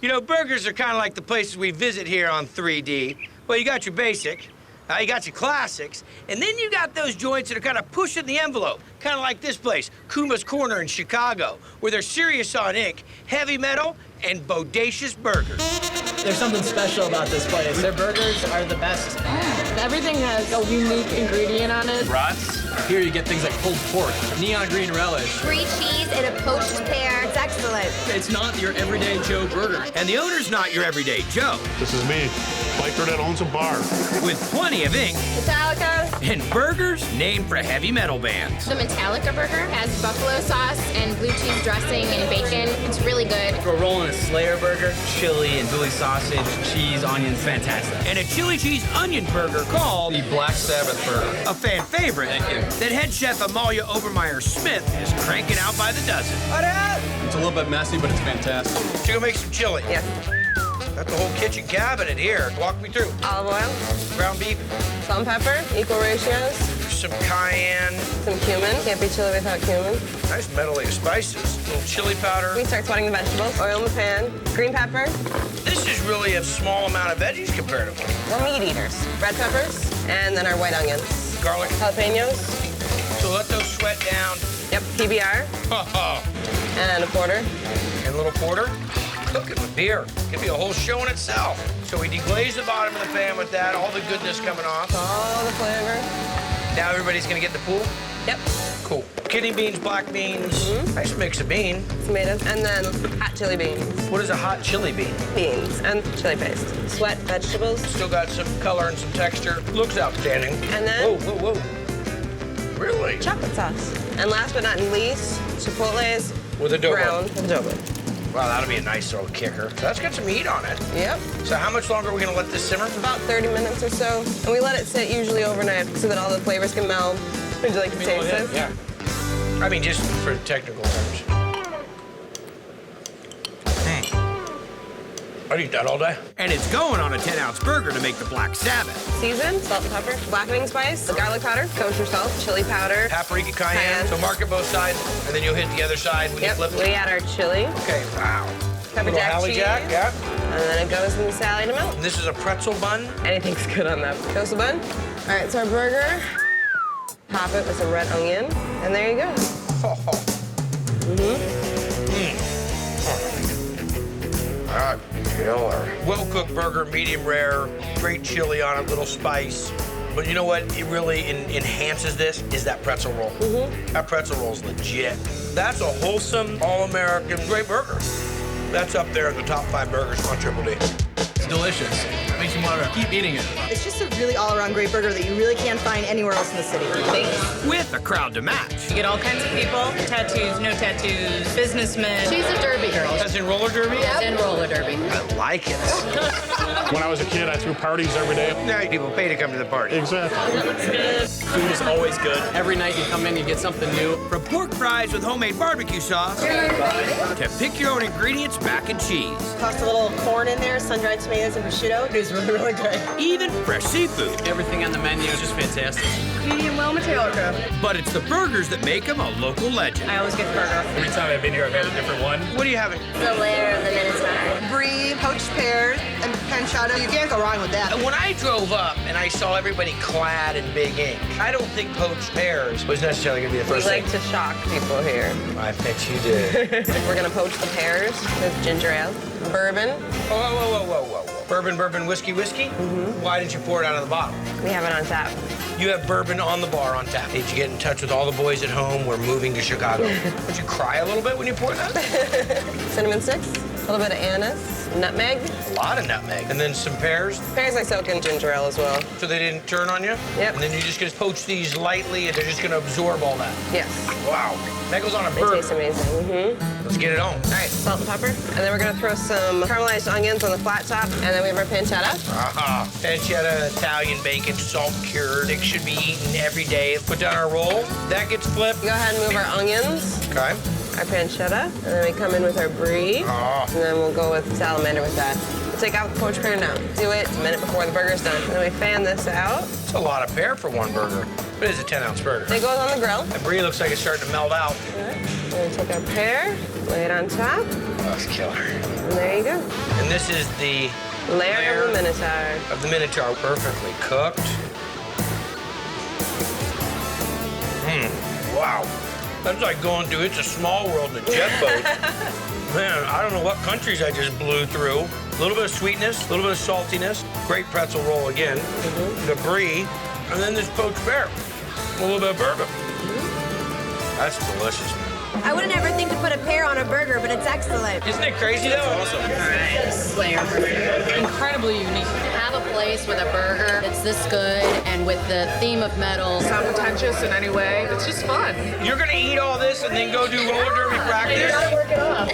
You know, burgers are kind of like the places we visit here on 3D. Well, you got your basic, you got your classics, and then you got those joints that are kind of pushing the envelope, kind of like this place, Kuma's Corner in Chicago, where they're serious on ink, heavy metal, and bodacious burgers. There's something special about this place. Their burgers are the best. Everything has a unique ingredient on it. Brats. Here you get things like pulled pork, neon green relish. Free cheese and a poached pear. It's excellent. It's not your everyday Joe burger. And the owner's not your everyday Joe. This is me, biker that owns a bar. With plenty of ink. Metallica. And burgers named for heavy metal bands. The Metallica burger has buffalo sauce and blue cheese dressing and bacon. It's really good. We're rolling a Lair burger, chili and Philly sausage, cheese, onions, fantastic. And a chili cheese onion burger called The Black Sabbath Burger. a fan favorite. Thank you. That head chef Amalia Obermeyer-Smith is cranking out by the dozen. It's a little bit messy, but it's fantastic. She gonna make some chili. Yeah. That's the whole kitchen cabinet here. Walk me through. Olive oil. Ground beef, Salt and pepper. Equal ratios. some cayenne, Some cumin. Can't be chili without cumin. nice medley of spices, a little chili powder. We start sweating the vegetables. Oil in the pan. Green pepper. This is really a small amount of veggies comparatively. We're meat eaters. Red peppers. And then our white onions. Garlic. Jalapenos. So let those sweat down. Yep. PBR. And a quarter. And a little porter. Cook it with beer. Could be a whole show in itself. So we deglaze the bottom of the pan with that, all the goodness coming off. All the flavor. Now everybody's gonna get the pool? Yep. Cool. Kidney beans, black beans. Nice mix of bean. Tomatoes. And then hot chili beans. What is a hot chili bean? Beans. And chili paste. Sweat vegetables. Still got some color and some texture. Looks outstanding. And then- Whoa, whoa, whoa. Really? Chocolate sauce. And last but not least, chipotles. With adobo. Brown adobo. Wow, that'll be a nice little kicker. So that's got some meat on it. Yep. So how much longer are we gonna let this simmer? About 30 minutes or so. And we let it sit usually overnight so that all the flavors can meld. Would you like to taste this? Yeah. I mean, just for technical terms. I'd eat that all day. And it's going on a 10-ounce burger to make the Black Sabbath. Season, salt and pepper, blackening spice, garlic powder, kosher salt, chili powder. Paprika, cayenne. Cayenne. So mark it both sides, and then you'll hit the other side when you Yep. flip it. We add our chili, Okay, wow. pepper Little jack Hallie cheese, Jack, yeah. and then it goes in the salad to melt. And this is a pretzel bun. Anything's good on that. Toast the bun. All right, so our burger. Top it with some red onion, and there you go. Ah, killer. Well-cooked burger, medium rare, great chili on it, little spice. But you know what it really enhances this is that pretzel roll. That pretzel roll's legit. That's a wholesome, all-American, great burger. That's up there in the top 5 burgers on Triple D. It's delicious. It makes you want to keep eating it. It's just a really all-around great burger that you really can't find anywhere else in the city. With a crowd to match. You get all kinds of people, tattoos, no tattoos, businessmen. She's a derby girl. As in roller derby? And roller derby. I like it. When I was a kid, I threw parties every day. Now people pay to come to the party. Exactly. Food is always good. Every night you come in, you get something new. From pork fries with homemade barbecue sauce to pick your own ingredients mac and cheese. Tossed a little corn in there, sun-dried tomatoes and prosciutto. It was really, really good. Even fresh seafood. Everything on the menu is just fantastic. Medium well Metallica. But it's the burgers that make them a local legend. I always get the burger. Every time I've been here, I've had a different one. What are you having? The Lair of the Minotaur. Brie, poached pears, and pancetta. You can't go wrong with that. When I drove up and I saw everybody clad in big ink, I don't think poached pears was necessarily going to be the We first like thing. to shock people here. I bet you did. We're gonna poach the pears with ginger ale, bourbon. Whoa. Bourbon, whiskey. Why didn't you pour it out of the bottle? We have it on tap. You have bourbon on the bar on tap. Did you get in touch with all the boys at home? We're moving to Chicago. Would you cry a little bit when you poured that? Cinnamon sticks, a little bit of anise, nutmeg. A lot of nutmeg. And then some pears, Pears I soak in ginger ale as well. so they didn't turn on you? Yep. And then you're just gonna poach these lightly and they're just gonna absorb all that. Yes, Wow. That goes on a they taste burger. amazing. Let's get it on. All right, salt and pepper. And then we're gonna throw some caramelized onions on the flat top. And then we have our pancetta. Aha. Pancetta, Italian bacon, salt cured. It should be eaten every day. Put down our roll. That gets flipped. Go ahead and move our onions, Okay. our pancetta, and then we come in with our brie. Oh. And then we'll go with salamander with that. We'll take out the poached pear now. Do it a minute before the burger's done. And then we fan this out. It's a lot of pear for one burger, but it's a 10-ounce burger. It goes on the grill. That brie looks like it's starting to melt out. Then we take our pear, lay it on top, Oh, it's killer. and there you go. And this is the Lair of the Minotaur. Of the Minotaur, perfectly cooked. Wow. That's like going to It's a Small World in a jet boat. Man, I don't know what countries I just blew through. A little bit of sweetness, a little bit of saltiness. Great pretzel roll again. The brie, and then this poached bear. A little bit of bourbon. That's delicious, man. I wouldn't ever think to put a pear on a burger, but it's excellent. Isn't it crazy? That's awesome. Lair. Incredibly unique. Have a place with a burger that's this good and with the theme of metal. It's not pretentious in any way. It's just fun. You're gonna eat all this and then go do roller derby practice? Work it off.